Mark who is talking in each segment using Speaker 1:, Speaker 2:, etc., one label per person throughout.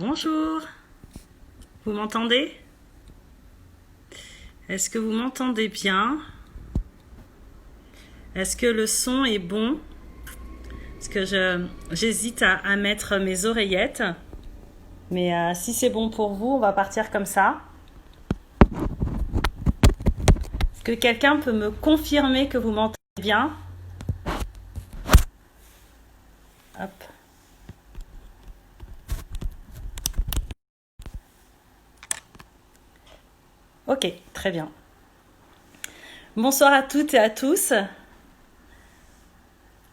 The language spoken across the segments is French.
Speaker 1: Bonjour, vous m'entendez? Est-ce que vous m'entendez bien? Est-ce que le son est bon? Parce que j'hésite à mettre mes oreillettes. Mais si c'est bon pour vous, on va partir comme ça. Est-ce que quelqu'un peut me confirmer que vous m'entendez bien? Hop. Ok, très bien. Bonsoir à toutes et à tous.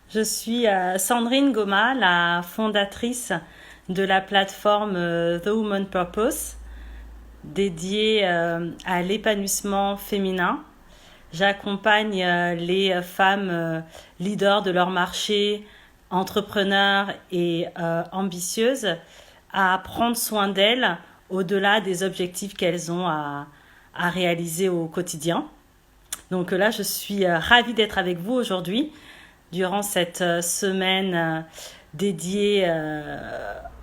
Speaker 1: Je suis Sandrine Goma, la fondatrice de la plateforme The Woman Purpose, dédiée à l'épanouissement féminin. J'accompagne les femmes leaders de leur marché, entrepreneurs et ambitieuses à prendre soin d'elles au-delà des objectifs qu'elles ont à réaliser au quotidien. Donc là, je suis ravie d'être avec vous aujourd'hui durant cette semaine dédiée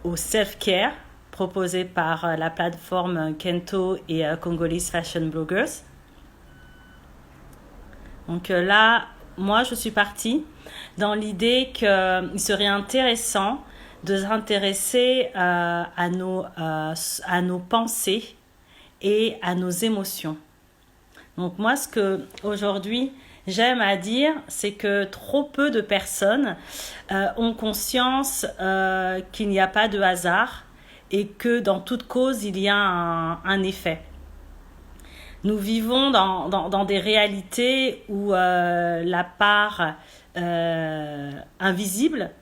Speaker 1: au self-care proposée par la plateforme Kento et Congolese Fashion Bloggers. Donc là, moi, je suis partie dans l'idée qu'il serait intéressant de s'intéresser à nos pensées et à nos émotions. Donc moi, ce que aujourd'hui j'aime à dire, c'est que trop peu de personnes ont conscience qu'il n'y a pas de hasard et que dans toute cause, il y a un effet. Nous vivons dans des réalités où la part invisible,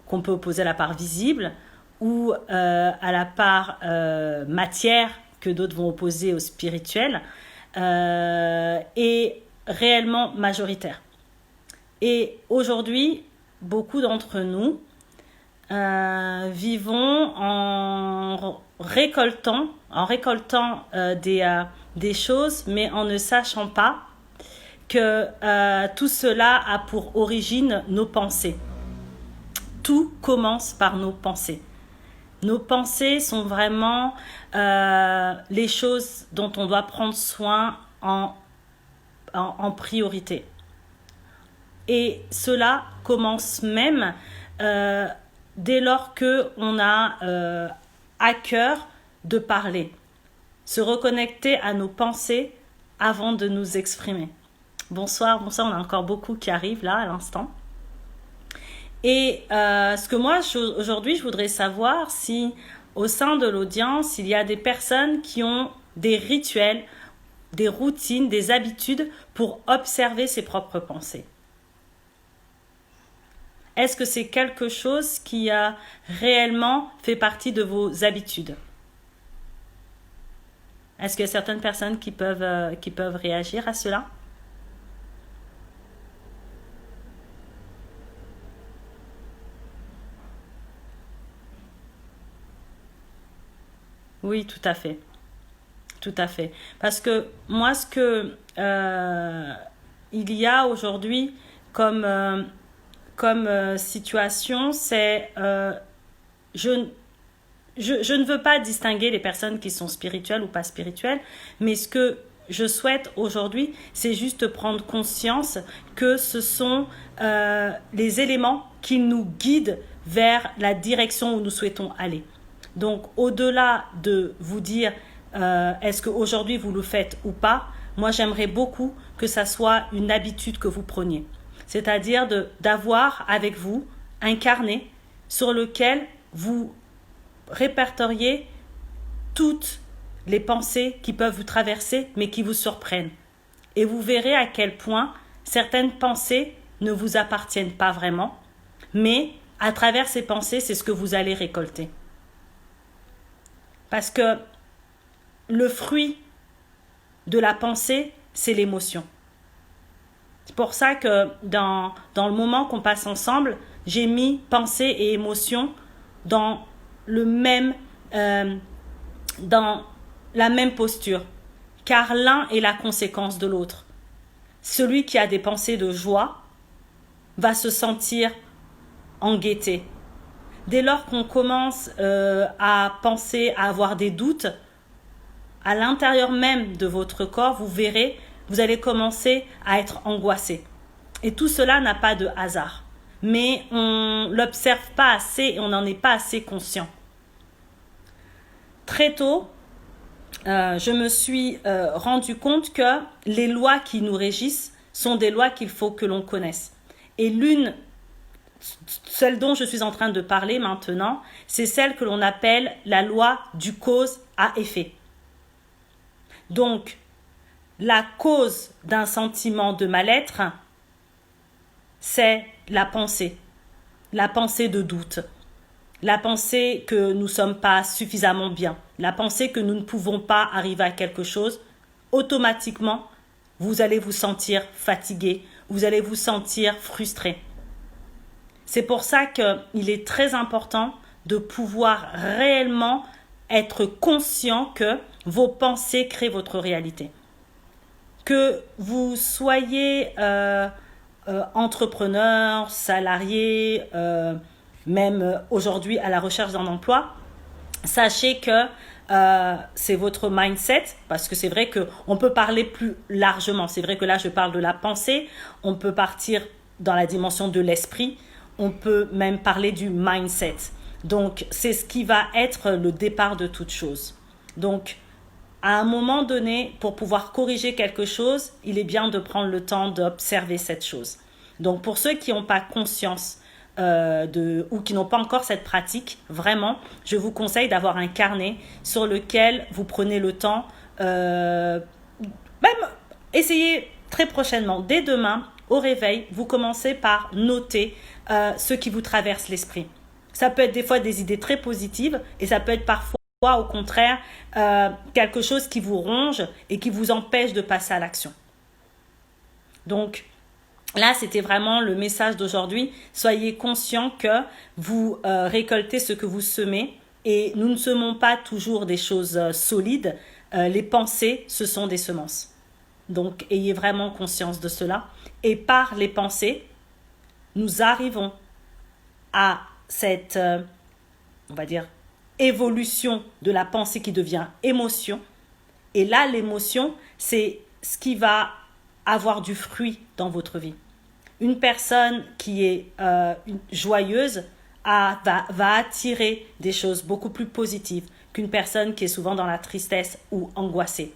Speaker 1: qu'on peut opposer à la part visible, ou à la part matière, que d'autres vont opposer au spirituel, est réellement majoritaire. Et aujourd'hui, beaucoup d'entre nous vivons en récoltant des choses, mais en ne sachant pas que tout cela a pour origine nos pensées. Tout commence par nos pensées. Nos pensées sont vraiment les choses dont on doit prendre soin en priorité. Et cela commence même dès lors qu'on a à cœur de parler. Se reconnecter à nos pensées avant de nous exprimer. Bonsoir, on a encore beaucoup qui arrivent là à l'instant. Et ce que moi, aujourd'hui, je voudrais savoir si au sein de l'audience, il y a des personnes qui ont des rituels, des routines, des habitudes pour observer ses propres pensées. Est-ce que c'est quelque chose qui a réellement fait partie de vos habitudes? Est-ce qu'il y a certaines personnes qui peuvent réagir à cela? Oui, tout à fait. Tout à fait. Parce que moi, ce que il y a aujourd'hui comme situation, c'est je, je ne veux pas distinguer les personnes qui sont spirituelles ou pas spirituelles, mais ce que je souhaite aujourd'hui, c'est juste prendre conscience que ce sont les éléments qui nous guident vers la direction où nous souhaitons aller. Donc, au-delà de vous dire est-ce qu'aujourd'hui vous le faites ou pas, moi j'aimerais beaucoup que ça soit une habitude que vous preniez. C'est-à-dire d'avoir avec vous un carnet sur lequel vous répertoriez toutes les pensées qui peuvent vous traverser mais qui vous surprennent. Et vous verrez à quel point certaines pensées ne vous appartiennent pas vraiment, mais à travers ces pensées, c'est ce que vous allez récolter. Parce que le fruit de la pensée, c'est l'émotion. C'est pour ça que dans le moment qu'on passe ensemble, j'ai mis pensée et émotion dans dans la même posture. Car l'un est la conséquence de l'autre. Celui qui a des pensées de joie va se sentir en gaieté. Dès lors qu'on commence à penser, à avoir des doutes, à l'intérieur même de votre corps, vous verrez, vous allez commencer à être angoissé. Et tout cela n'a pas de hasard. Mais on l'observe pas assez et on n'en est pas assez conscient. Très tôt, je me suis rendu compte que les lois qui nous régissent sont des lois qu'il faut que l'on connaisse. Et celle dont je suis en train de parler maintenant, c'est celle que l'on appelle la loi du cause à effet. Donc, la cause d'un sentiment de mal-être, c'est la pensée de doute, la pensée que nous ne sommes pas suffisamment bien, la pensée que nous ne pouvons pas arriver à quelque chose. Automatiquement, vous allez vous sentir fatigué, vous allez vous sentir frustré. C'est pour ça qu'il est très important de pouvoir réellement être conscient que vos pensées créent votre réalité. Que vous soyez entrepreneur, salarié, même aujourd'hui à la recherche d'un emploi, sachez que c'est votre mindset, parce que c'est vrai qu'on peut parler plus largement. C'est vrai que là, je parle de la pensée. On peut partir dans la dimension de l'esprit. On peut même parler du mindset. Donc, c'est ce qui va être le départ de toute chose. Donc, à un moment donné, pour pouvoir corriger quelque chose, il est bien de prendre le temps d'observer cette chose. Donc, pour ceux qui n'ont pas conscience ou qui n'ont pas encore cette pratique, vraiment, je vous conseille d'avoir un carnet sur lequel vous prenez le temps, même essayez très prochainement, dès demain, au réveil, vous commencez par noter ce qui vous traverse l'esprit. Ça peut être des fois des idées très positives et ça peut être parfois au contraire quelque chose qui vous ronge et qui vous empêche de passer à l'action. Donc là, c'était vraiment le message d'aujourd'hui. Soyez conscients que vous récoltez ce que vous semez et nous ne semons pas toujours des choses solides. Les pensées, ce sont des semences. Donc, ayez vraiment conscience de cela. Et par les pensées, nous arrivons à cette, on va dire, évolution de la pensée qui devient émotion. Et là, l'émotion, c'est ce qui va avoir du fruit dans votre vie. Une personne qui est joyeuse va attirer des choses beaucoup plus positives qu'une personne qui est souvent dans la tristesse ou angoissée.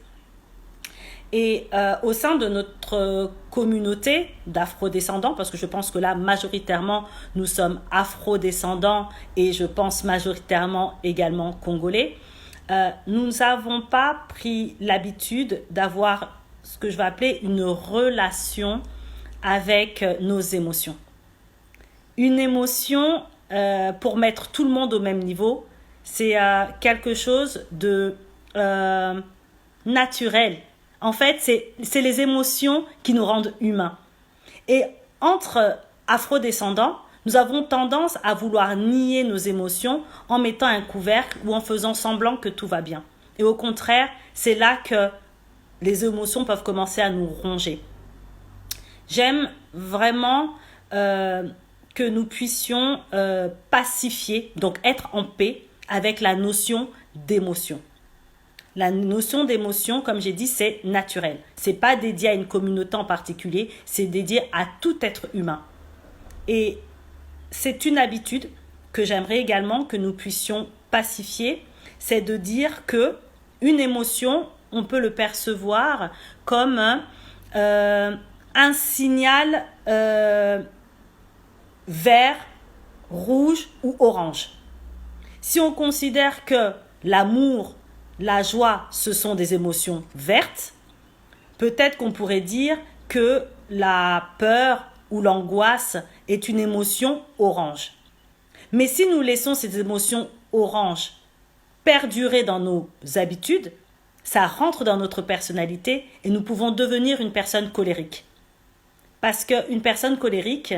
Speaker 1: Et au sein de notre communauté d'afrodescendants, parce que je pense que là, majoritairement, nous sommes afrodescendants et je pense majoritairement également congolais, nous n'avons pas pris l'habitude d'avoir ce que je vais appeler une relation avec nos émotions. Une émotion, pour mettre tout le monde au même niveau, c'est quelque chose de naturel. En fait, c'est les émotions qui nous rendent humains. Et entre afrodescendants, nous avons tendance à vouloir nier nos émotions en mettant un couvercle ou en faisant semblant que tout va bien. Et au contraire, c'est là que les émotions peuvent commencer à nous ronger. J'aime vraiment que nous puissions pacifier, donc être en paix avec la notion d'émotion. La notion d'émotion, comme j'ai dit, c'est naturel. C'est pas dédié à une communauté en particulier, c'est dédié à tout être humain. Et c'est une habitude que j'aimerais également que nous puissions pacifier, c'est de dire que une émotion, on peut le percevoir comme un signal vert, rouge ou orange. Si on considère que l'amour, la joie, ce sont des émotions vertes, peut-être qu'on pourrait dire que la peur ou l'angoisse est une émotion orange. Mais si nous laissons ces émotions orange perdurer dans nos habitudes, ça rentre dans notre personnalité et nous pouvons devenir une personne colérique. Parce qu'une personne colérique,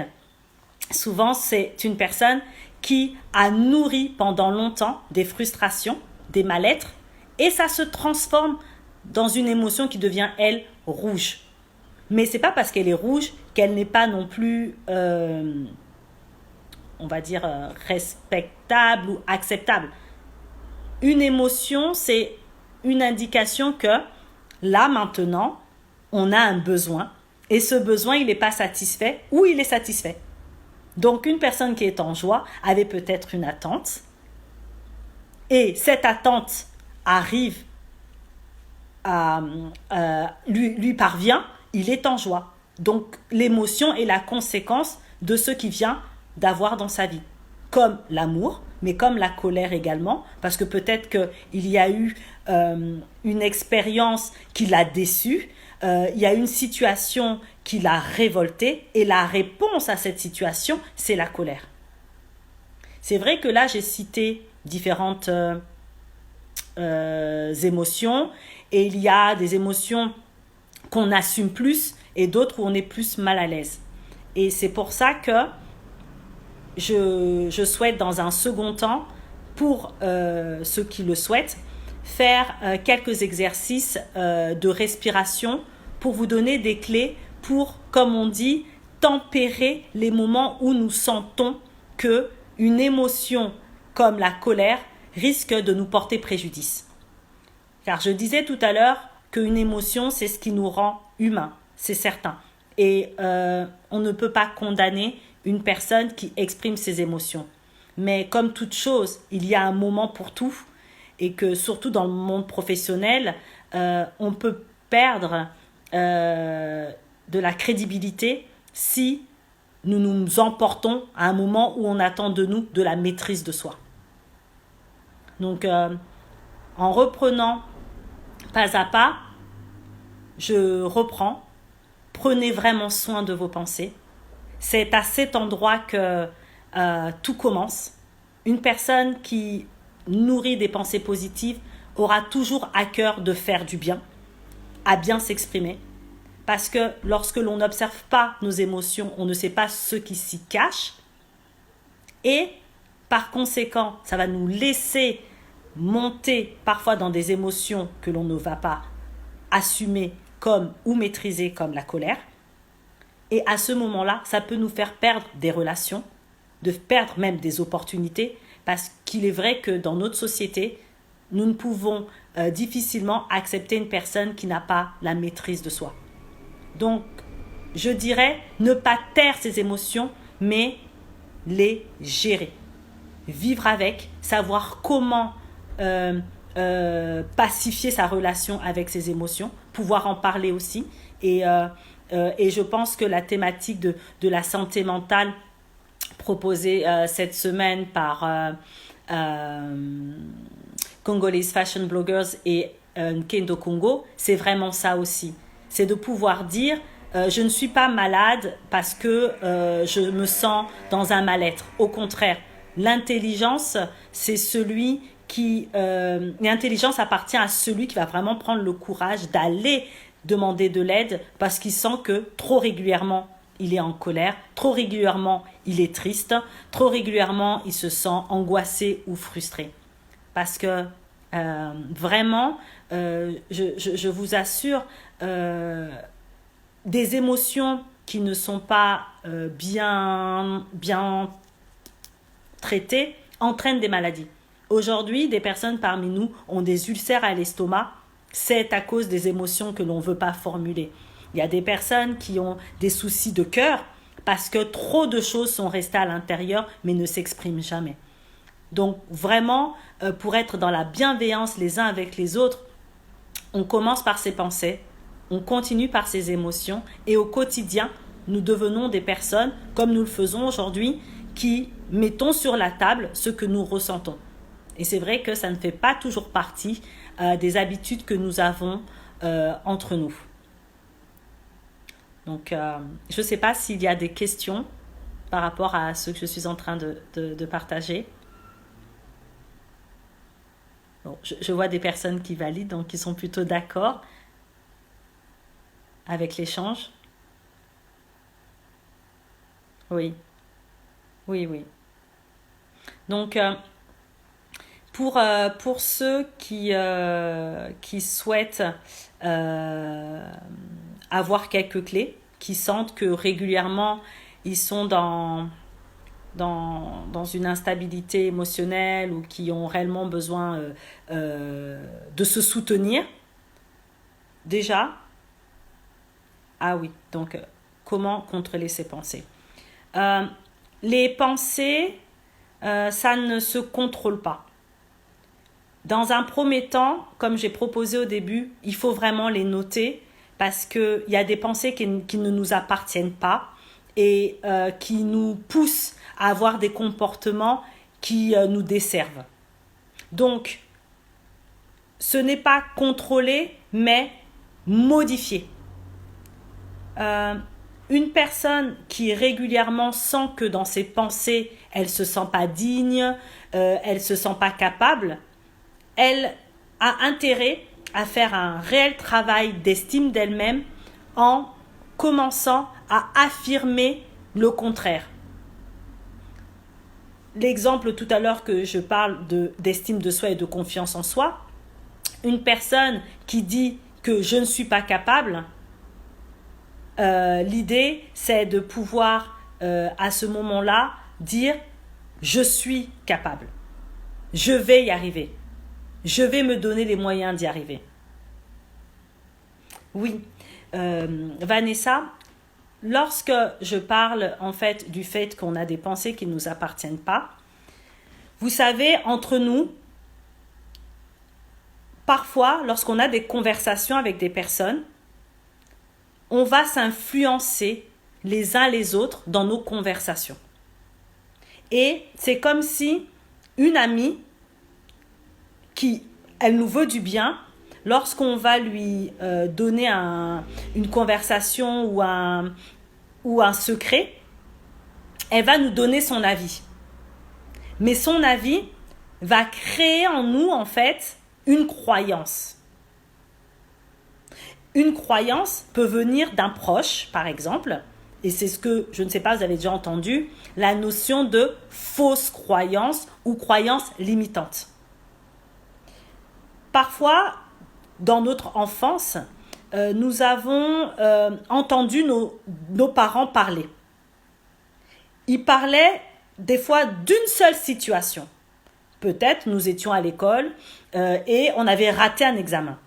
Speaker 1: souvent, c'est une personne qui a nourri pendant longtemps des frustrations, des mal-être, et ça se transforme dans une émotion qui devient, elle, rouge. Mais ce n'est pas parce qu'elle est rouge qu'elle n'est pas non plus on va dire, respectable ou acceptable. Une émotion, c'est une indication que là, maintenant, on a un besoin et ce besoin, il n'est pas satisfait ou il est satisfait. Donc, une personne qui est en joie avait peut-être une attente et cette attente arrive lui parvient, il est en joie. Donc, l'émotion est la conséquence de ce qu'il vient d'avoir dans sa vie. Comme l'amour, mais comme la colère également, parce que peut-être qu'il y a eu une expérience qui l'a déçu, il y a une situation qui l'a révolté, et la réponse à cette situation, c'est la colère. C'est vrai que là, j'ai cité différentes émotions, et il y a des émotions qu'on assume plus et d'autres où on est plus mal à l'aise. Et c'est pour ça que je souhaite dans un second temps, pour ceux qui le souhaitent, faire quelques exercices de respiration pour vous donner des clés pour, comme on dit, tempérer les moments où nous sentons qu'une émotion comme la colère risque de nous porter préjudice. Car je disais tout à l'heure qu'une émotion, c'est ce qui nous rend humains, c'est certain. Et on ne peut pas condamner une personne qui exprime ses émotions. Mais comme toute chose, il y a un moment pour tout, et que surtout dans le monde professionnel, on peut perdre de la crédibilité si nous nous emportons à un moment où on attend de nous de la maîtrise de soi. Donc, en reprenant pas à pas, je reprends. Prenez vraiment soin de vos pensées. C'est à cet endroit que tout commence. Une personne qui nourrit des pensées positives aura toujours à cœur de faire du bien, à bien s'exprimer. Parce que lorsque l'on n'observe pas nos émotions, on ne sait pas ce qui s'y cache. Et par conséquent, ça va nous laisser monter parfois dans des émotions que l'on ne va pas assumer comme ou maîtriser, comme la colère. Et à ce moment-là, ça peut nous faire perdre des relations, de perdre même des opportunités, parce qu'il est vrai que dans notre société, nous ne pouvons difficilement accepter une personne qui n'a pas la maîtrise de soi. Donc, je dirais ne pas taire ses émotions, mais les gérer. Vivre avec, savoir comment pacifier sa relation avec ses émotions, pouvoir en parler aussi. Et je pense que la thématique de la santé mentale proposée cette semaine par Congolese Fashion Bloggers et Kendo Congo, c'est vraiment ça aussi. C'est de pouvoir dire je ne suis pas malade parce que je me sens dans un mal-être. Au contraire, l'intelligence, c'est celui qui... l'intelligence appartient à celui qui va vraiment prendre le courage d'aller demander de l'aide parce qu'il sent que trop régulièrement, il est en colère, trop régulièrement, il est triste, trop régulièrement, il se sent angoissé ou frustré. Parce que vraiment, je vous assure, des émotions qui ne sont pas bien traitées entraînent des maladies. Aujourd'hui, des personnes parmi nous ont des ulcères à l'estomac. C'est à cause des émotions que l'on ne veut pas formuler. Il y a des personnes qui ont des soucis de cœur parce que trop de choses sont restées à l'intérieur mais ne s'expriment jamais. Donc vraiment, pour être dans la bienveillance les uns avec les autres, on commence par ses pensées, on continue par ses émotions et au quotidien, nous devenons des personnes, comme nous le faisons aujourd'hui, qui mettons sur la table ce que nous ressentons. Et c'est vrai que ça ne fait pas toujours partie des habitudes que nous avons entre nous. Donc, je ne sais pas s'il y a des questions par rapport à ce que je suis en train de partager. Bon, je vois des personnes qui valident, donc qui sont plutôt d'accord avec l'échange. Oui, oui. Donc, pour ceux qui souhaitent avoir quelques clés, qui sentent que régulièrement ils sont dans dans une instabilité émotionnelle ou qui ont réellement besoin de se soutenir, déjà, ah oui, donc comment contrôler ses pensées? Les pensées, ça ne se contrôle pas. Dans un premier temps, comme j'ai proposé au début, il faut vraiment les noter parce qu'il y a des pensées qui ne nous appartiennent pas et qui nous poussent à avoir des comportements qui nous desservent. Donc, ce n'est pas contrôler, mais modifier. Une personne qui régulièrement sent que dans ses pensées, elle ne se sent pas digne, elle ne se sent pas capable, elle a intérêt à faire un réel travail d'estime d'elle-même en commençant à affirmer le contraire. L'exemple tout à l'heure que je parle d'estime de soi et de confiance en soi, une personne qui dit que je ne suis pas capable, l'idée c'est de pouvoir à ce moment-là dire je suis capable, je vais y arriver. Je vais me donner les moyens d'y arriver. Oui, Vanessa, lorsque je parle en fait du fait qu'on a des pensées qui ne nous appartiennent pas, vous savez, entre nous, parfois, lorsqu'on a des conversations avec des personnes, on va s'influencer les uns les autres dans nos conversations. Et c'est comme si une amie elle nous veut du bien, lorsqu'on va lui donner une conversation ou un secret, elle va nous donner son avis. Mais son avis va créer en nous, en fait, une croyance. Une croyance peut venir d'un proche, par exemple, et c'est ce que, je ne sais pas, vous avez déjà entendu, la notion de fausse croyance ou croyance limitante. Parfois, dans notre enfance, nous avons entendu nos parents parler. Ils parlaient des fois d'une seule situation. Peut-être nous étions à l'école et on avait raté un examen.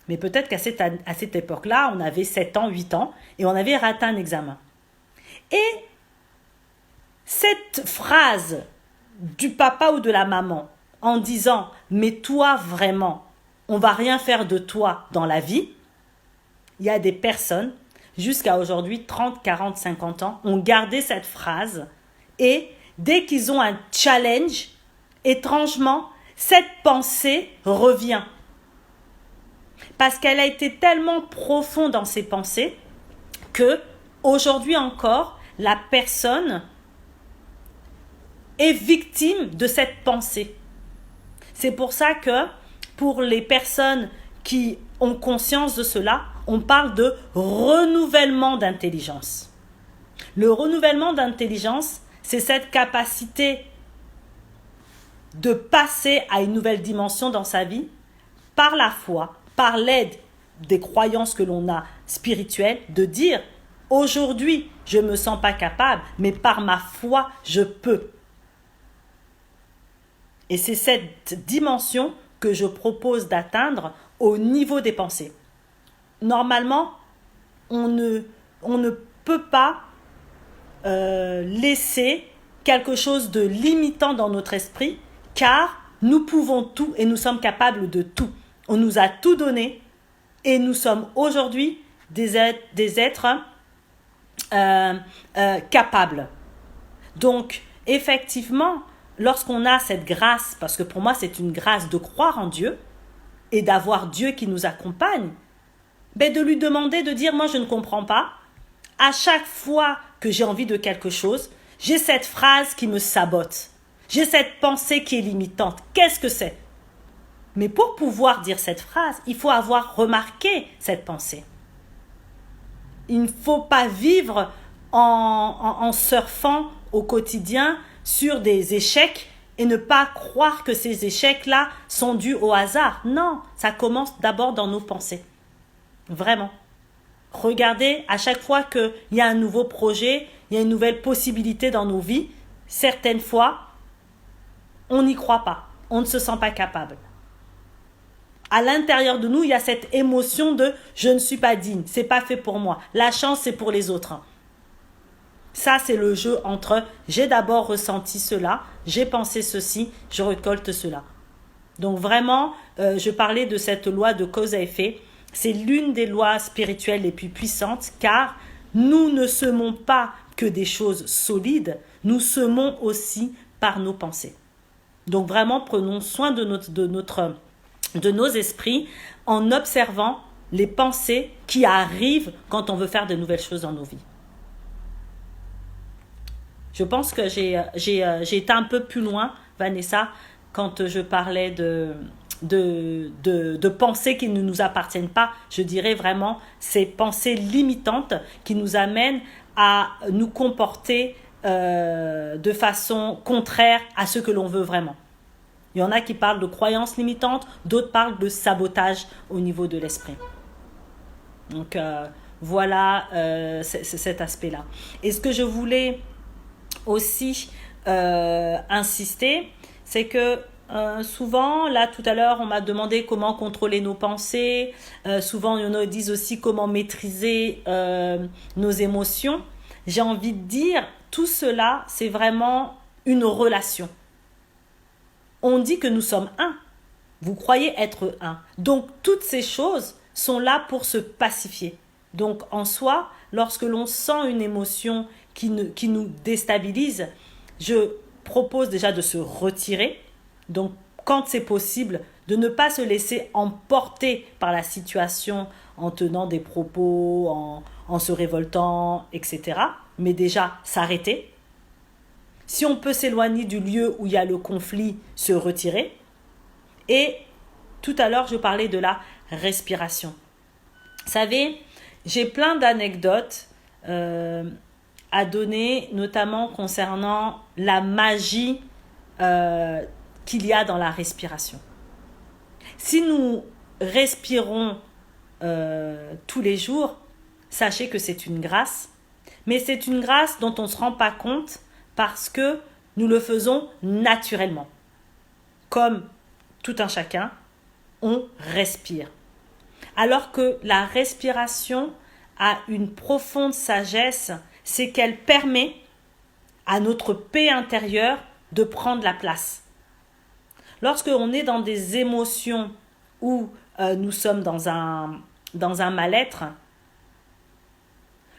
Speaker 1: Mais peut-être qu'à cette époque-là, on avait 7 ans, 8 ans et on avait raté un examen. Et cette phrase du papa ou de la maman en disant « mais toi vraiment », on va rien faire de toi dans la vie, il y a des personnes, jusqu'à aujourd'hui, 30, 40, 50 ans, ont gardé cette phrase et dès qu'ils ont un challenge, étrangement, cette pensée revient. Parce qu'elle a été tellement profonde dans ses pensées que, aujourd'hui encore, la personne est victime de cette pensée. C'est pour ça que pour les personnes qui ont conscience de cela, on parle de renouvellement d'intelligence. Le renouvellement d'intelligence, c'est cette capacité de passer à une nouvelle dimension dans sa vie par la foi, par l'aide des croyances que l'on a spirituelles, de dire « aujourd'hui, je ne me sens pas capable, mais par ma foi, je peux ». Et c'est cette dimension que je propose d'atteindre au niveau des pensées. Normalement, on ne peut pas laisser quelque chose de limitant dans notre esprit, car nous pouvons tout et nous sommes capables de tout. On nous a tout donné et nous sommes aujourd'hui des êtres capables. Donc, effectivement, lorsqu'on a cette grâce, parce que pour moi c'est une grâce de croire en Dieu et d'avoir Dieu qui nous accompagne, ben de lui demander de dire moi je ne comprends pas, à chaque fois que j'ai envie de quelque chose, j'ai cette phrase qui me sabote, j'ai cette pensée qui est limitante, qu'est-ce que c'est? Mais pour pouvoir dire cette phrase, il faut avoir remarqué cette pensée. Il ne faut pas vivre en surfant au quotidien sur des échecs et ne pas croire que ces échecs-là sont dus au hasard. Non, ça commence d'abord dans nos pensées. Vraiment. Regardez, à chaque fois qu'il y a un nouveau projet, il y a une nouvelle possibilité dans nos vies, certaines fois, on n'y croit pas. On ne se sent pas capable. À l'intérieur de nous, il y a cette émotion de « je ne suis pas digne, c'est pas fait pour moi, la chance c'est pour les autres ». Ça, c'est le jeu entre « j'ai d'abord ressenti cela, j'ai pensé ceci, je récolte cela ». Donc vraiment, je parlais de cette loi de cause à effet. C'est l'une des lois spirituelles les plus puissantes car nous ne semons pas que des choses solides, nous semons aussi par nos pensées. Donc vraiment, prenons soin de nos esprits en observant les pensées qui arrivent quand on veut faire de nouvelles choses dans nos vies. Je pense que j'ai été un peu plus loin, Vanessa, quand je parlais de pensées qui ne nous appartiennent pas. Je dirais vraiment ces pensées limitantes qui nous amènent à nous comporter de façon contraire à ce que l'on veut vraiment. Il y en a qui parlent de croyances limitantes, d'autres parlent de sabotage au niveau de l'esprit. Donc voilà cet aspect-là. Et ce que je voulais aussi insister, c'est que souvent, là tout à l'heure, on m'a demandé comment contrôler nos pensées. Souvent, il y en a qui disent aussi comment maîtriser nos émotions. J'ai envie de dire, tout cela, c'est vraiment une relation. On dit que nous sommes un. Vous croyez être un. Donc, toutes ces choses sont là pour se pacifier. Donc, en soi, lorsque l'on sent une émotion qui nous déstabilise, je propose déjà de se retirer. Donc, quand c'est possible, de ne pas se laisser emporter par la situation en tenant des propos, en se révoltant, etc. Mais déjà, s'arrêter. Si on peut s'éloigner du lieu où il y a le conflit, se retirer. Et tout à l'heure, je parlais de la respiration. Vous savez, j'ai plein d'anecdotes à donner, notamment concernant la magie qu'il y a dans la respiration. Si nous respirons tous les jours, sachez que c'est une grâce, mais c'est une grâce dont on ne se rend pas compte parce que nous le faisons naturellement. Comme tout un chacun, on respire. Alors que la respiration a une profonde sagesse, c'est qu'elle permet à notre paix intérieure de prendre la place. Lorsque on est dans des émotions où nous sommes dans un mal-être,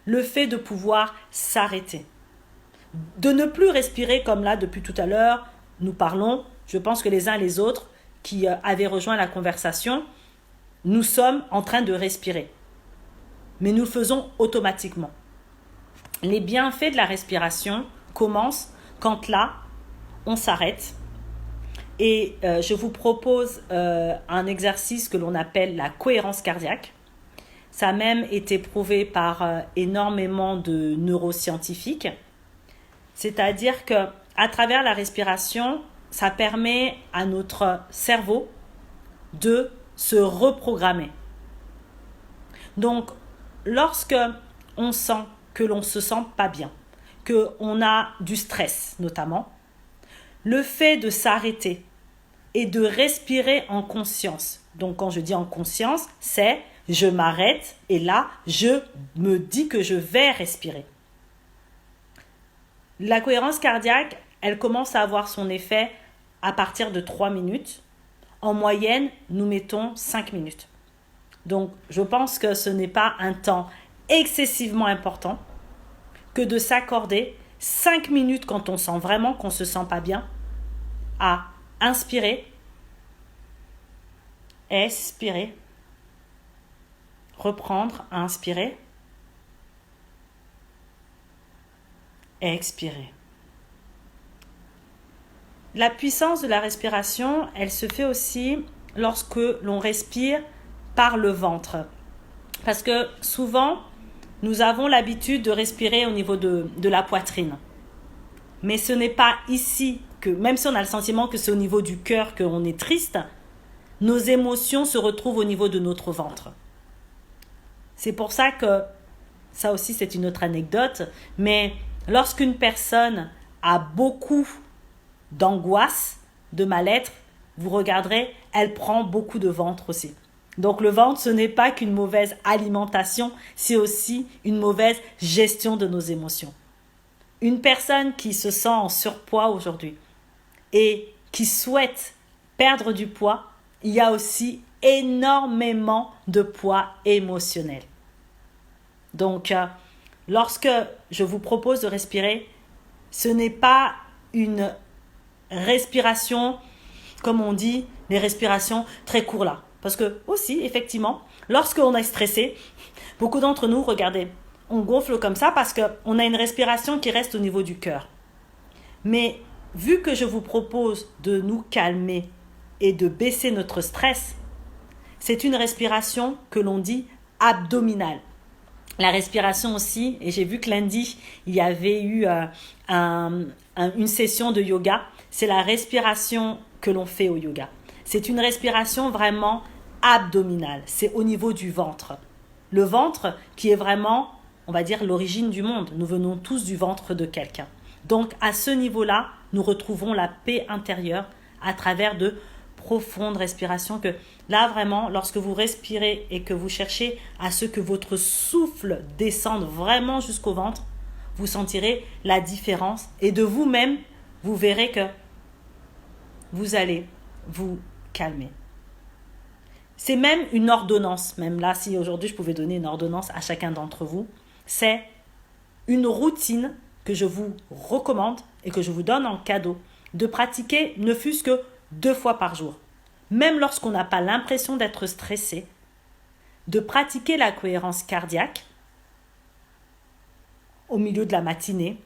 Speaker 1: le fait de pouvoir s'arrêter, de ne plus respirer comme là depuis tout à l'heure, nous parlons, je pense que les uns et les autres qui avaient rejoint la conversation, nous sommes en train de respirer. Mais nous le faisons automatiquement. Les bienfaits de la respiration commencent quand là, on s'arrête. Et je vous propose un exercice que l'on appelle la cohérence cardiaque. Ça a même été prouvé par énormément de neuroscientifiques. C'est-à-dire qu'à travers la respiration, ça permet à notre cerveau de se reprogrammer. Donc, lorsque on sent que l'on ne se sent pas bien, qu'on a du stress notamment, le fait de s'arrêter et de respirer en conscience. Donc, quand je dis en conscience, c'est je m'arrête et là, je me dis que je vais respirer. La cohérence cardiaque, elle commence à avoir son effet à partir de 3 minutes. En moyenne, nous mettons 5 minutes. Donc, je pense que ce n'est pas un temps excessivement important que de s'accorder 5 minutes quand on sent vraiment qu'on ne se sent pas bien à inspirer, expirer, reprendre, inspirer, expirer. La puissance de la respiration, elle se fait aussi lorsque l'on respire par le ventre. Parce que souvent, nous avons l'habitude de respirer au niveau de la poitrine. Mais ce n'est pas ici que, même si on a le sentiment que c'est au niveau du cœur qu'on est triste, nos émotions se retrouvent au niveau de notre ventre. C'est pour ça que, ça aussi c'est une autre anecdote, mais lorsqu'une personne a beaucoup d'angoisse, de mal-être, vous regarderez, elle prend beaucoup de ventre aussi. Donc le ventre, ce n'est pas qu'une mauvaise alimentation, c'est aussi une mauvaise gestion de nos émotions. Une personne qui se sent en surpoids aujourd'hui et qui souhaite perdre du poids, il y a aussi énormément de poids émotionnel. Donc, lorsque je vous propose de respirer, ce n'est pas une respiration, comme on dit, les respirations très courtes là. Parce que aussi, effectivement, lorsqu'on est stressé, beaucoup d'entre nous, regardez, on gonfle comme ça parce qu'on a une respiration qui reste au niveau du cœur. Mais vu que je vous propose de nous calmer et de baisser notre stress, c'est une respiration que l'on dit abdominale. La respiration aussi, et j'ai vu que lundi, il y avait eu une session de yoga, c'est la respiration que l'on fait au yoga. C'est une respiration vraiment abdominale, c'est au niveau du ventre. Le ventre qui est vraiment, on va dire, l'origine du monde. Nous venons tous du ventre de quelqu'un. Donc à ce niveau-là, nous retrouvons la paix intérieure à travers de profondes respirations que là vraiment, lorsque vous respirez et que vous cherchez à ce que votre souffle descende vraiment jusqu'au ventre, vous sentirez la différence et de vous-même, vous verrez que vous allez vous calmer. C'est même une ordonnance, même là, si aujourd'hui je pouvais donner une ordonnance à chacun d'entre vous, c'est une routine que je vous recommande et que je vous donne en cadeau de pratiquer ne fût-ce que 2 fois par jour. Même lorsqu'on n'a pas l'impression d'être stressé, de pratiquer la cohérence cardiaque au milieu de la matinée,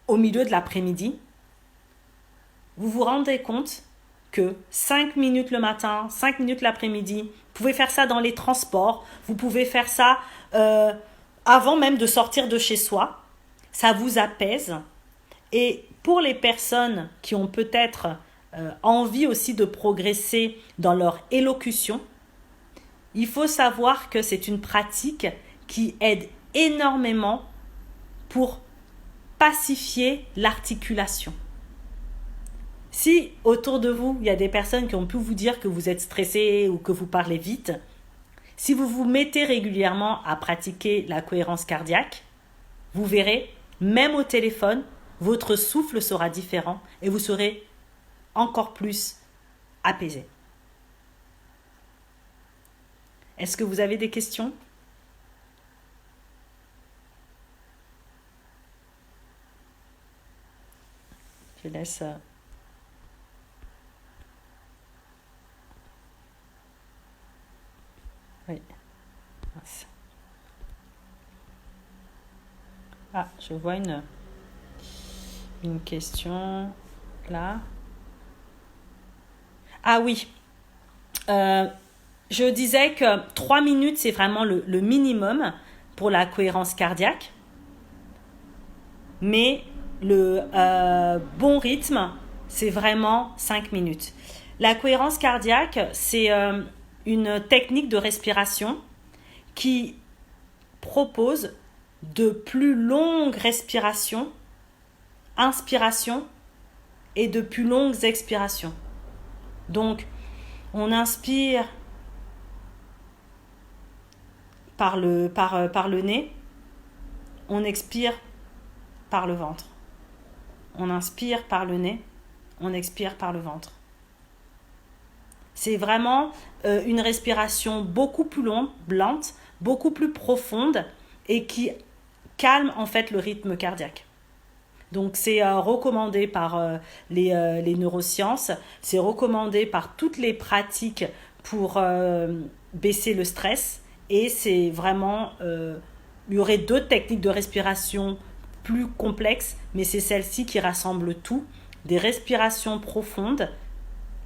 Speaker 1: au milieu de l'après-midi, vous vous rendez compte que 5 minutes le matin, 5 minutes l'après-midi, vous pouvez faire ça dans les transports, vous pouvez faire ça avant même de sortir de chez soi, ça vous apaise. Et pour les personnes qui ont peut-être envie aussi de progresser dans leur élocution, il faut savoir que c'est une pratique qui aide énormément pour pacifier l'articulation. Si autour de vous, il y a des personnes qui ont pu vous dire que vous êtes stressé ou que vous parlez vite, si vous vous mettez régulièrement à pratiquer la cohérence cardiaque, vous verrez, même au téléphone, votre souffle sera différent et vous serez encore plus apaisé. Est-ce que vous avez des questions ? Je laisse... Oui. Ah, je vois une question là. Ah oui. Je disais que 3 minutes, c'est vraiment le minimum pour la cohérence cardiaque. Mais le bon rythme, c'est vraiment 5 minutes. La cohérence cardiaque, c'est une technique de respiration qui propose de plus longues respirations, inspirations et de plus longues expirations. Donc, on inspire par le nez, on expire par le ventre. On inspire par le nez, on expire par le ventre. C'est vraiment une respiration beaucoup plus longue, lente, beaucoup plus profonde et qui calme en fait le rythme cardiaque. Donc c'est recommandé par les neurosciences, c'est recommandé par toutes les pratiques pour baisser le stress et c'est vraiment, il y aurait d'autres techniques de respiration plus complexes, mais c'est celle-ci qui rassemble tout, des respirations profondes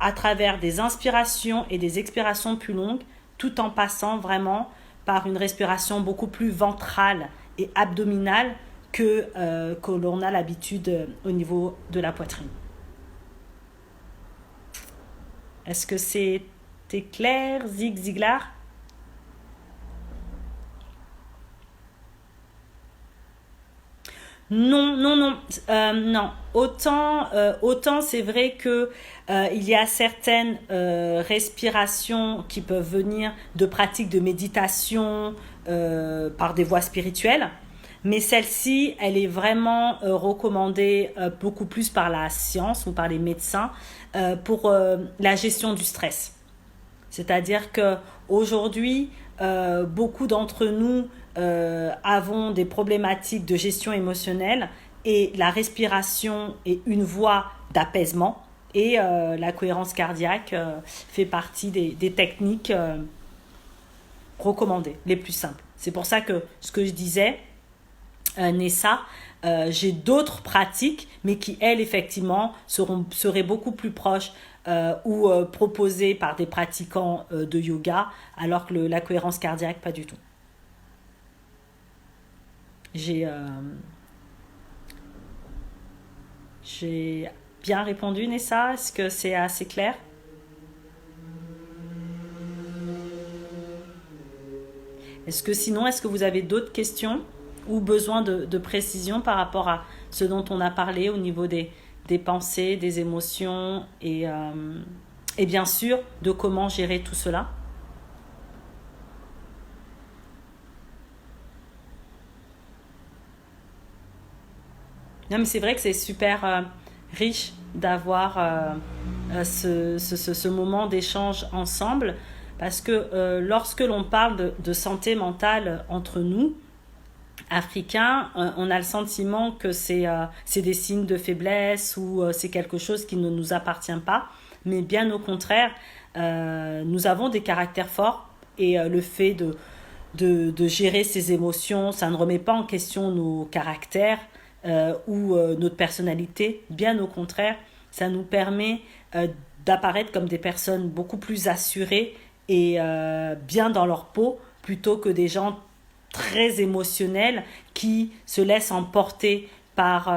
Speaker 1: à travers des inspirations et des expirations plus longues, tout en passant vraiment par une respiration beaucoup plus ventrale et abdominale que l'on a l'habitude au niveau de la poitrine. Est-ce que c'était clair, Zig Ziglar ? Non, non, non, non. Autant c'est vrai que il y a certaines respirations qui peuvent venir de pratiques de méditation par des voies spirituelles, mais celle-ci, elle est vraiment recommandée beaucoup plus par la science ou par les médecins pour la gestion du stress. C'est-à-dire que aujourd'hui, beaucoup d'entre nous avons des problématiques de gestion émotionnelle et la respiration est une voie d'apaisement et la cohérence cardiaque fait partie des techniques recommandées, les plus simples. C'est pour ça que ce que je disais, Nessa, j'ai d'autres pratiques, mais qui, elles, effectivement, seraient beaucoup plus proches ou proposées par des pratiquants de yoga, alors que la cohérence cardiaque, pas du tout. J'ai j'ai bien répondu, Nessa. Est-ce que c'est assez clair? Est-ce que vous avez d'autres questions ou besoin de précision par rapport à ce dont on a parlé au niveau des pensées, des émotions et bien sûr de comment gérer tout cela? Non, mais c'est vrai que c'est super riche d'avoir ce moment d'échange ensemble parce que lorsque l'on parle de santé mentale entre nous, Africains, on a le sentiment que c'est des signes de faiblesse ou c'est quelque chose qui ne nous appartient pas, mais bien au contraire, nous avons des caractères forts et le fait de gérer ses émotions, ça ne remet pas en question nos caractères ou notre personnalité, bien au contraire, ça nous permet d'apparaître comme des personnes beaucoup plus assurées et bien dans leur peau plutôt que des gens très émotionnels qui se laissent emporter par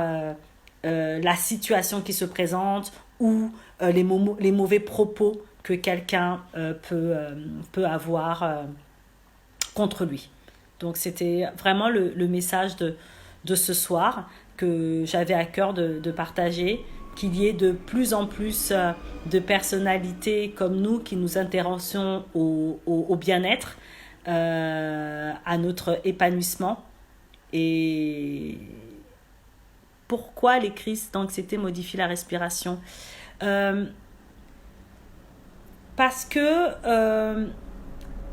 Speaker 1: la situation qui se présente ou les mauvais propos que quelqu'un peut avoir contre lui. Donc c'était vraiment le message de ce soir que j'avais à cœur de partager, qu'il y ait de plus en plus de personnalités comme nous qui nous intéressons au bien-être, à notre épanouissement. Et pourquoi les crises d'anxiété modifient la respiration? euh, Parce que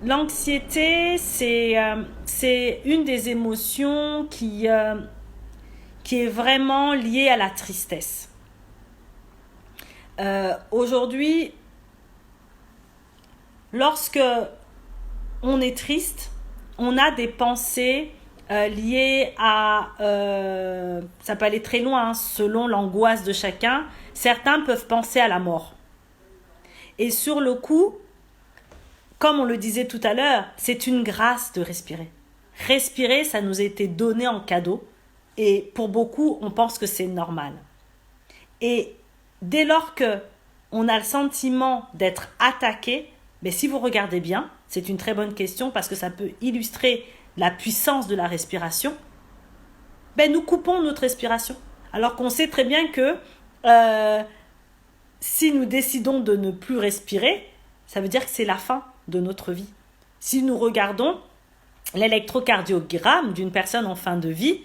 Speaker 1: l'anxiété, c'est une des émotions qui est vraiment liée à la tristesse. Aujourd'hui, lorsque on est triste, on a des pensées liées à... ça peut aller très loin, hein, selon l'angoisse de chacun. Certains peuvent penser à la mort. Et sur le coup, comme on le disait tout à l'heure, c'est une grâce de respirer. Respirer, ça nous a été donné en cadeau. Et pour beaucoup, on pense que c'est normal. Et dès lors que on a le sentiment d'être attaqué, mais si vous regardez bien, c'est une très bonne question parce que ça peut illustrer la puissance de la respiration, ben nous coupons notre respiration. Alors qu'on sait très bien que si nous décidons de ne plus respirer, ça veut dire que c'est la fin de notre vie. Si nous regardons l'électrocardiogramme d'une personne en fin de vie,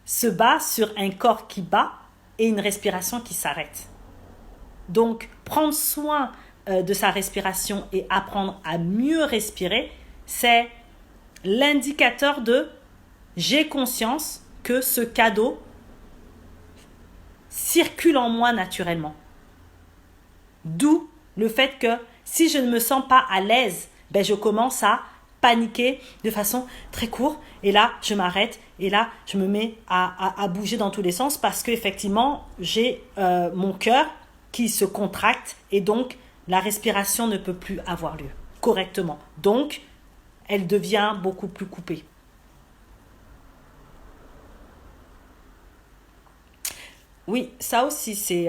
Speaker 1: se bat sur un corps qui bat et une respiration qui s'arrête. Donc, prendre soin de sa respiration et apprendre à mieux respirer, c'est l'indicateur de j'ai conscience que ce cadeau circule en moi naturellement. D'où le fait que si je ne me sens pas à l'aise, ben je commence à paniquer de façon très courte et là je m'arrête et là je me mets à bouger dans tous les sens parce qu'effectivement j'ai mon cœur qui se contracte et donc la respiration ne peut plus avoir lieu correctement. Donc elle devient beaucoup plus coupée. Oui, ça aussi c'est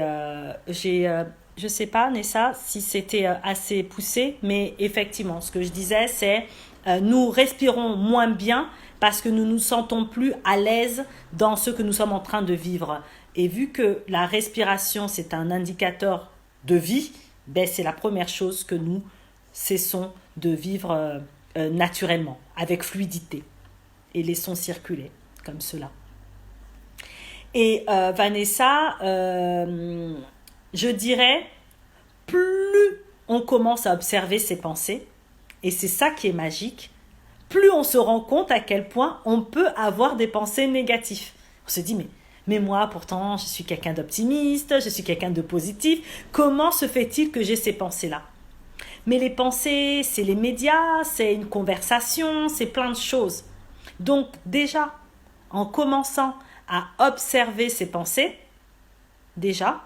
Speaker 1: je sais pas Nessa si c'était assez poussé, mais effectivement ce que je disais c'est nous respirons moins bien parce que nous nous sentons plus à l'aise dans ce que nous sommes en train de vivre. Et vu que la respiration, c'est un indicateur de vie, ben c'est la première chose que nous cessons de vivre naturellement, avec fluidité. Et laissons circuler comme cela. Et Vanessa, je dirais, plus on commence à observer ses pensées, et c'est ça qui est magique, plus on se rend compte à quel point on peut avoir des pensées négatives. On se dit, mais moi, pourtant, je suis quelqu'un d'optimiste, je suis quelqu'un de positif. Comment se fait-il que j'ai ces pensées-là? Mais les pensées, c'est les médias, c'est une conversation, c'est plein de choses. Donc déjà, en commençant à observer ces pensées, déjà,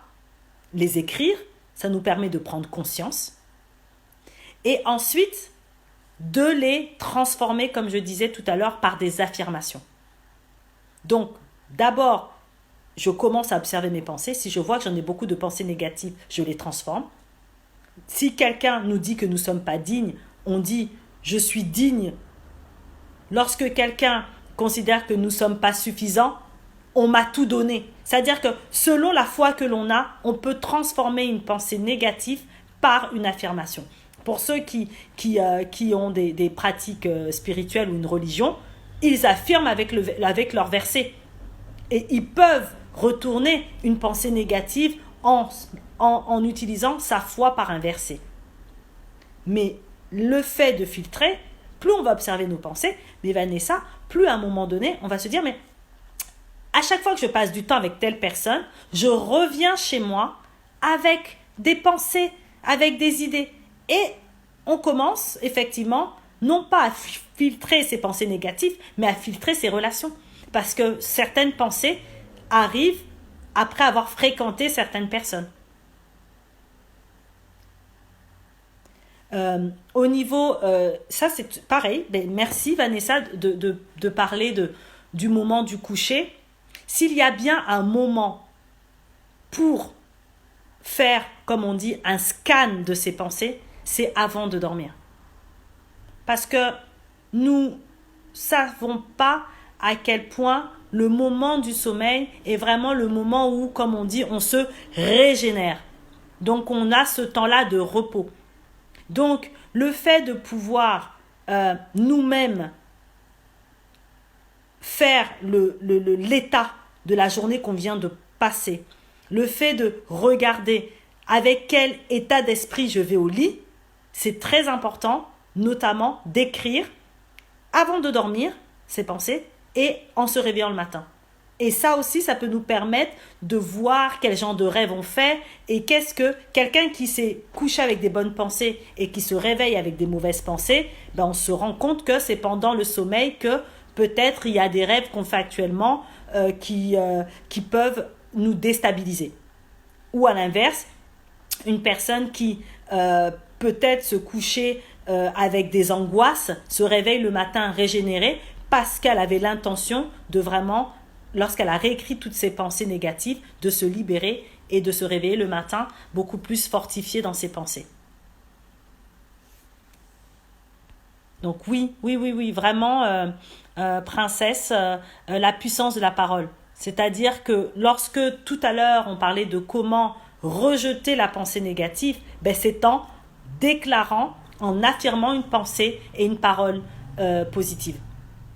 Speaker 1: les écrire, ça nous permet de prendre conscience. Et ensuite, de les transformer, comme je disais tout à l'heure, par des affirmations. Donc, d'abord, je commence à observer mes pensées. Si je vois que j'en ai beaucoup de pensées négatives, je les transforme. Si quelqu'un nous dit que nous ne sommes pas dignes, on dit « je suis digne ». Lorsque quelqu'un considère que nous ne sommes pas suffisants, on m'a tout donné. C'est-à-dire que selon la foi que l'on a, on peut transformer une pensée négative par une affirmation. Pour ceux qui ont des pratiques spirituelles ou une religion, ils affirment avec leur verset. Et ils peuvent retourner une pensée négative en utilisant sa foi par un verset. Mais le fait de filtrer, plus on va observer nos pensées, mais Vanessa, plus à un moment donné, on va se dire, mais à chaque fois que je passe du temps avec telle personne, je reviens chez moi avec des pensées, avec des idées. Et on commence effectivement, non pas à filtrer ces pensées négatives, mais à filtrer ces relations. Parce que certaines pensées arrivent après avoir fréquenté certaines personnes. Au niveau, ça c'est pareil, merci Vanessa de parler du moment du coucher. S'il y a bien un moment pour faire, comme on dit, un scan de ses pensées, c'est avant de dormir. Parce que nous ne savons pas à quel point le moment du sommeil est vraiment le moment où, comme on dit, on se régénère. Donc on a ce temps-là de repos. Donc le fait de pouvoir nous-mêmes faire l'état de la journée qu'on vient de passer, le fait de regarder avec quel état d'esprit je vais au lit, c'est très important, notamment d'écrire avant de dormir ses pensées et en se réveillant le matin. Et ça aussi, ça peut nous permettre de voir quel genre de rêve on fait et qu'est-ce que quelqu'un qui s'est couché avec des bonnes pensées et qui se réveille avec des mauvaises pensées, on se rend compte que c'est pendant le sommeil que peut-être il y a des rêves qu'on fait actuellement qui peuvent nous déstabiliser. Ou à l'inverse, une personne qui peut-être se coucher avec des angoisses, se réveille le matin régénérée parce qu'elle avait l'intention de vraiment, lorsqu'elle a réécrit toutes ses pensées négatives, de se libérer et de se réveiller le matin beaucoup plus fortifiée dans ses pensées. Donc oui, vraiment, princesse, la puissance de la parole. C'est-à-dire que lorsque tout à l'heure on parlait de comment rejeter la pensée négative, c'est en déclarant, en affirmant une pensée et une parole positive.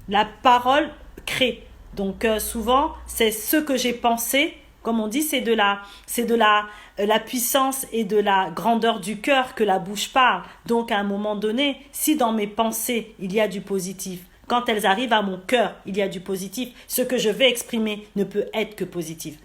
Speaker 1: La parole crée. Donc souvent, c'est ce que j'ai pensé, comme on dit, c'est de la puissance et de la grandeur du cœur que la bouche parle. Donc à un moment donné, si dans mes pensées, il y a du positif, quand elles arrivent à mon cœur, il y a du positif, ce que je vais exprimer ne peut être que positif.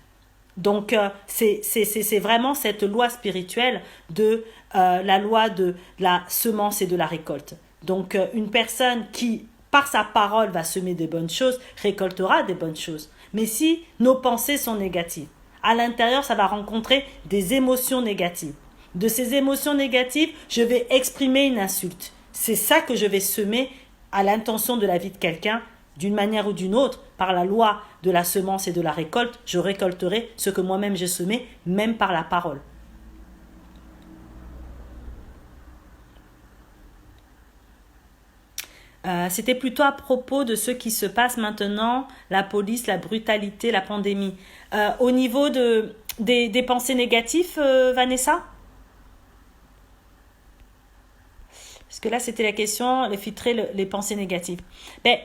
Speaker 1: Donc c'est vraiment cette loi spirituelle de la loi de la semence et de la récolte. Donc une personne qui, par sa parole, va semer des bonnes choses, récoltera des bonnes choses. Mais si nos pensées sont négatives, à l'intérieur, ça va rencontrer des émotions négatives. De ces émotions négatives, je vais exprimer une insulte. C'est ça que je vais semer à l'intention de la vie de quelqu'un, d'une manière ou d'une autre, par la loi de la semence et de la récolte, je récolterai ce que moi-même j'ai semé, même par la parole. C'était plutôt à propos de ce qui se passe maintenant, la police, la brutalité, la pandémie. Au niveau des pensées négatives, Vanessa? Parce que là, c'était la question, filtrer les pensées négatives. Ben,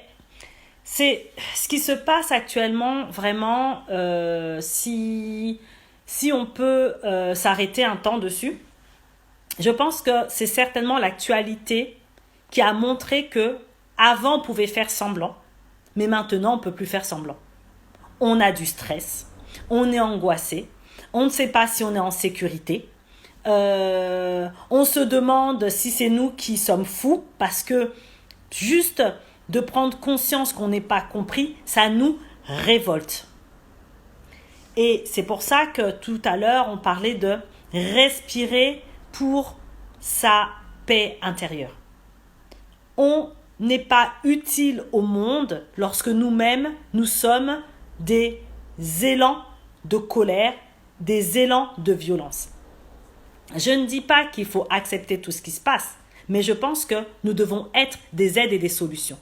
Speaker 1: c'est ce qui se passe actuellement, vraiment, si on peut s'arrêter un temps dessus. Je pense que c'est certainement l'actualité qui a montré que avant on pouvait faire semblant, mais maintenant on peut plus faire semblant. On a du stress, on est angoissé, on ne sait pas si on est en sécurité. On se demande si c'est nous qui sommes fous parce que juste de prendre conscience qu'on n'est pas compris, ça nous révolte. Et c'est pour ça que tout à l'heure on parlait de respirer pour sa paix intérieure. On n'est pas utile au monde lorsque nous-mêmes, nous sommes des élans de colère, des élans de violence. Je ne dis pas qu'il faut accepter tout ce qui se passe, mais je pense que nous devons être des aides et des solutions.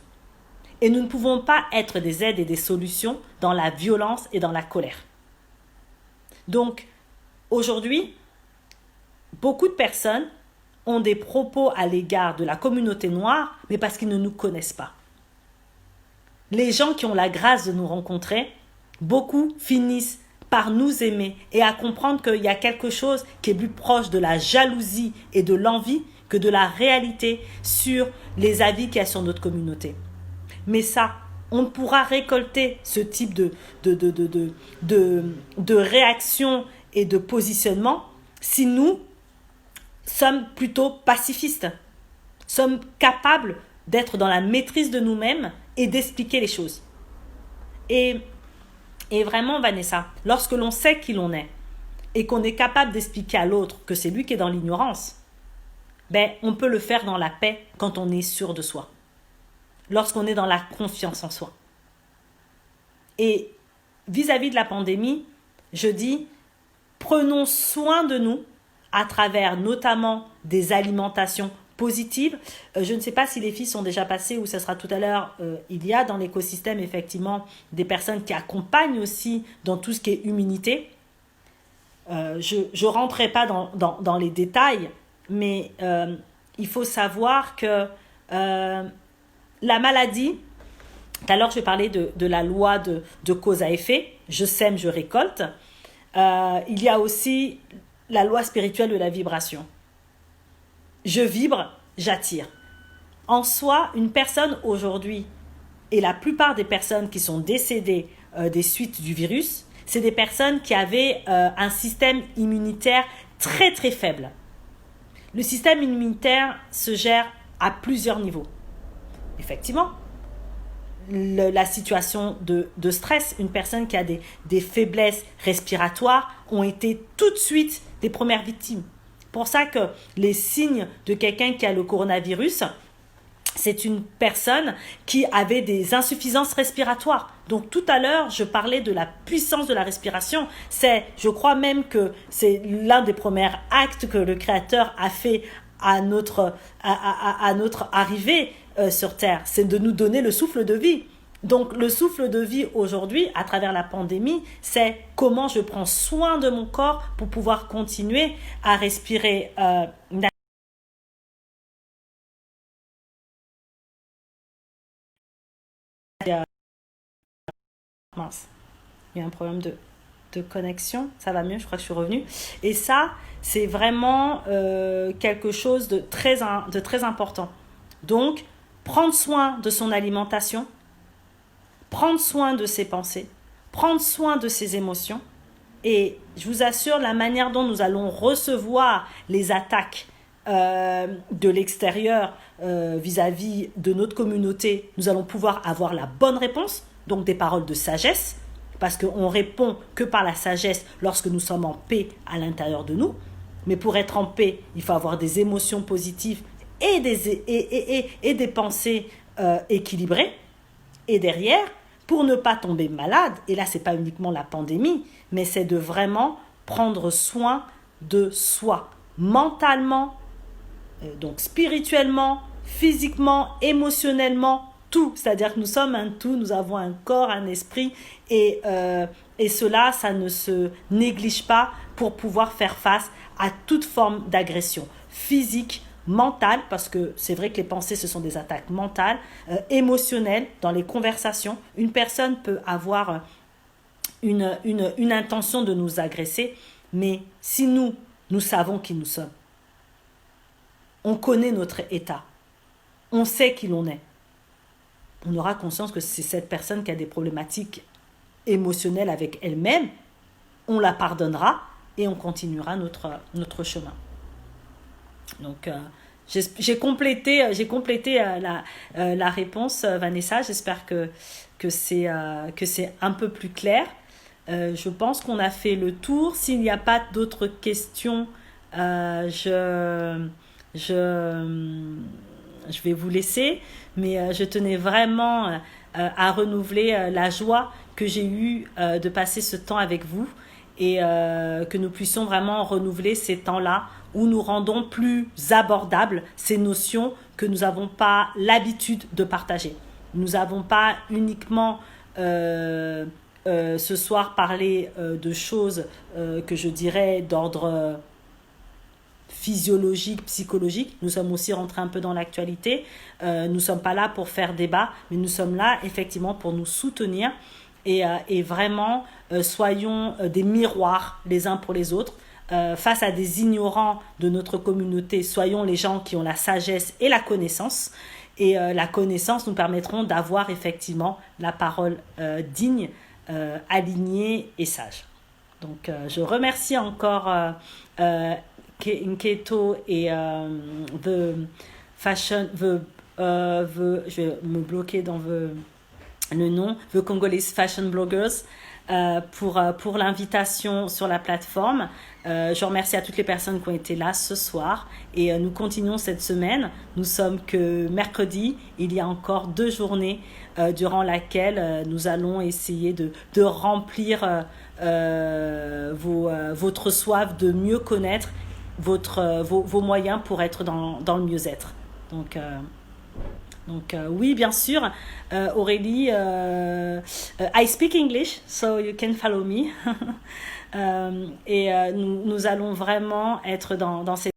Speaker 1: Et nous ne pouvons pas être des aides et des solutions dans la violence et dans la colère. Donc, aujourd'hui, beaucoup de personnes ont des propos à l'égard de la communauté noire, mais parce qu'ils ne nous connaissent pas. Les gens qui ont la grâce de nous rencontrer, beaucoup finissent par nous aimer et à comprendre qu'il y a quelque chose qui est plus proche de la jalousie et de l'envie que de la réalité sur les avis qu'il y a sur notre communauté. Mais ça, on ne pourra récolter ce type de réaction et de positionnement si nous sommes plutôt pacifistes, sommes capables d'être dans la maîtrise de nous-mêmes et d'expliquer les choses. Et vraiment, Vanessa, lorsque l'on sait qui l'on est et qu'on est capable d'expliquer à l'autre que c'est lui qui est dans l'ignorance, ben, on peut le faire dans la paix quand on est sûr de soi, lorsqu'on est dans la confiance en soi. Et vis-à-vis de la pandémie, je dis, prenons soin de nous à travers notamment des alimentations positives. Je ne sais pas si les filles sont déjà passées ou ça sera tout à l'heure. Il y a dans l'écosystème effectivement des personnes qui accompagnent aussi dans tout ce qui est immunité. Je ne rentrerai pas dans les détails, mais il faut savoir que la maladie, tout à l'heure je parlais de la loi de cause à effet, je sème, je récolte. Il y a aussi la loi spirituelle de la vibration. Je vibre, j'attire. En soi, une personne aujourd'hui, et la plupart des personnes qui sont décédées des suites du virus, c'est des personnes qui avaient un système immunitaire très très faible. Le système immunitaire se gère à plusieurs niveaux. Effectivement, la situation de stress, une personne qui a des faiblesses respiratoires ont été tout de suite des premières victimes. Pour ça que les signes de quelqu'un qui a le coronavirus, c'est une personne qui avait des insuffisances respiratoires. Donc tout à l'heure, je parlais de la puissance de la respiration. Je crois même que c'est l'un des premiers actes que le Créateur a fait à notre arrivée sur Terre. C'est de nous donner le souffle de vie. Donc le souffle de vie aujourd'hui, à travers la pandémie, c'est comment je prends soin de mon corps pour pouvoir continuer à respirer mince, il y a un problème de connexion, ça va mieux, je crois que je suis revenue. Et ça, c'est vraiment quelque chose de très important. Donc, prendre soin de son alimentation, prendre soin de ses pensées, prendre soin de ses émotions. Et je vous assure, la manière dont nous allons recevoir les attaques de l'extérieur vis-à-vis de notre communauté, nous allons pouvoir avoir la bonne réponse, donc des paroles de sagesse, parce qu'on répond que par la sagesse lorsque nous sommes en paix à l'intérieur de nous. Mais pour être en paix, il faut avoir des émotions positives et des pensées équilibrées. Et derrière, pour ne pas tomber malade, et là, ce n'est pas uniquement la pandémie, mais c'est de vraiment prendre soin de soi, mentalement, donc spirituellement, physiquement, émotionnellement, tout. C'est-à-dire que nous sommes un tout, nous avons un corps, un esprit, et cela, ça ne se néglige pas pour pouvoir faire face à toute forme d'agression physique, mentale, parce que c'est vrai que les pensées, ce sont des attaques mentales, émotionnelles, dans les conversations. Une personne peut avoir une intention de nous agresser, mais si nous savons qui nous sommes, on connaît notre état, on sait qui l'on est, on aura conscience que c'est cette personne qui a des problématiques émotionnelles avec elle-même, on la pardonnera et on continuera notre chemin. Donc, j'ai complété la réponse, Vanessa. J'espère que c'est un peu plus clair. Je pense qu'on a fait le tour. S'il n'y a pas d'autres questions, je vais vous laisser. Mais je tenais vraiment à renouveler la joie que j'ai eue de passer ce temps avec vous et que nous puissions vraiment renouveler ces temps-là où nous rendons plus abordables ces notions que nous n'avons pas l'habitude de partager. Nous n'avons pas uniquement ce soir parlé de choses que je dirais d'ordre physiologique, psychologique. Nous sommes aussi rentrés un peu dans l'actualité. Nous ne sommes pas là pour faire débat, mais nous sommes là effectivement pour nous soutenir et vraiment soyons des miroirs les uns pour les autres. Face à des ignorants de notre communauté, soyons les gens qui ont la sagesse et la connaissance. Et la connaissance nous permettront d'avoir effectivement la parole digne, alignée et sage. Donc je remercie encore Nketo et je vais me bloquer dans le nom, The Congolese Fashion Bloggers, pour l'invitation sur la plateforme. Je remercie à toutes les personnes qui ont été là ce soir et nous continuons cette semaine. Nous sommes que mercredi, il y a encore 2 journées durant laquelle nous allons essayer de remplir votre soif de mieux connaître vos moyens pour être dans le mieux-être. Donc oui, bien sûr, Aurélie, I speak English, so you can follow me. Et nous allons vraiment être dans cette